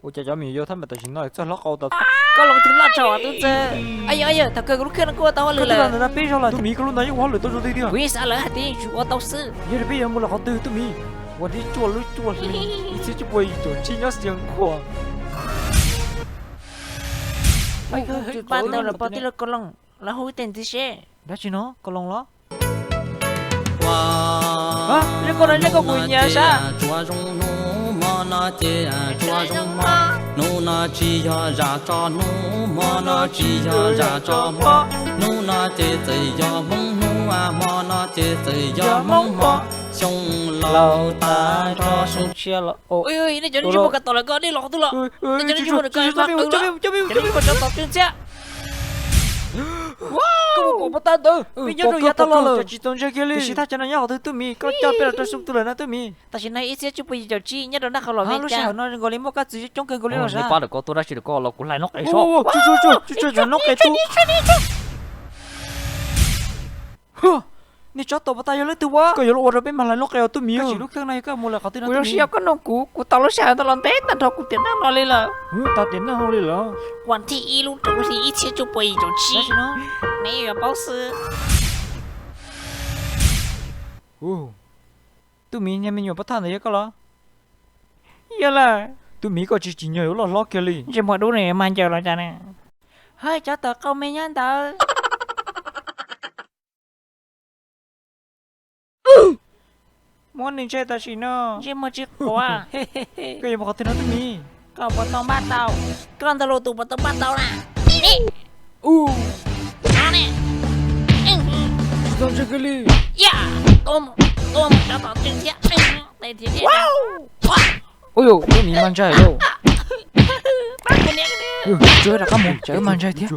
我家米有他们的行了，这老高的。có lòngถึงลอดชอตัวเจอไอ้ถ้าเกิดรู้ขึ้นก็ตัวเลย Cái là nó biết sao là tụi mi cái lúc này quá lười tôi rồi đi đi à. วิสาเลยฮัตตี้ชัวตัวซื้อ Giờ bây giờ mua là họ tư tụi mi. วันนี้จั่วลุยจั่วเลยอีกทีจะไปจนชิ้นยักษ์เสียงขวาง จุดบ้านเราเราปฏิเราก็ลองเราหูเต็มที่เช่ ได้ชิเนาะก็ลองละ ฮะเรื่องก็เรื่องก็บุญญาซะ chúa rong nô mò na chê chúa rong mò nô na chi ya ra cho nô mò na chi ya ra cho mò nô na chê chê ya mong nô mò na chê chê ya mong mò xong lâu ta cho เชียร์ละโอ้ เอ้ยนี่จะได้ชิบุกตัวละก็ได้หลอกตัวละนี่จะได้ชิบุกตัวละก็ได้หลอกตัวละจะได้ก็จะตอบจริงเสียว้าวก็บอกว่าตาเด้อไม่ยอมดูยาตลอดเลย จะจิตตรงเจ้าเกลี่ยสิถ้าจะนั่งยาวตัวมีก็จะเป็นตัวสุดตัวเลยนะตัวมี แต่ฉันในอีเสียชิบุกจะจี้เนี่ยเราหน้าเขาหล่อไม่ ลูก จ้า สาวน้อยก็เลยบอกก็จะจ้องเกินก็เลยนะ ป้าเด็กก็ตัวได้ชิบุกเรากูไล่นกไอ้ชอบ โอ้ช่วยนกไอ้ตู้นี่จอดตัวตายเลยตัวก็อย่ารู้ว่าเป็นมาลายนกไอ้ตัวมีก็สิลูกเครื่องในก็มูลค่าที่นั่น กูเสียก็นกกูตอนเราเสียตลอดเต้แต่ทอกูเตียนนั่งนอนเลยล่ะ ตาเต็มหน้าห้องเลยเหรอ วันที่一路走是一切就不一种气 ได้ชิเนาะ 没有包死 โอ้ตัวมียังมีอยู่ประธานอะไรก็ล่ะ เยอะเลย ตัวมีก็chỉ nhớ là lo kia li จะมาดูเนี่ยมันเจอแล้วจ้ะเนี่ยเฮ้ยจะต่อเขาไม่ยันต่อมวนหนึ่งใช่ตาชิโน่ใช่มาจิกว่า ก็ยังบอกที่นั่นตัวมี ก็ปต้องบ้านเตาก้อนตะโลตุปต้องบ้านเตาน่ะนี่ อู้ เอาเนี่ย ต้องเช็คลิ ย่าต้มจะต่อจริงเสียแต่ทีเดียวว้าว โอ้ยตัวมีมันใจแล้ว ป้าคนนี้ chơi là các món chơi man chơi thiệt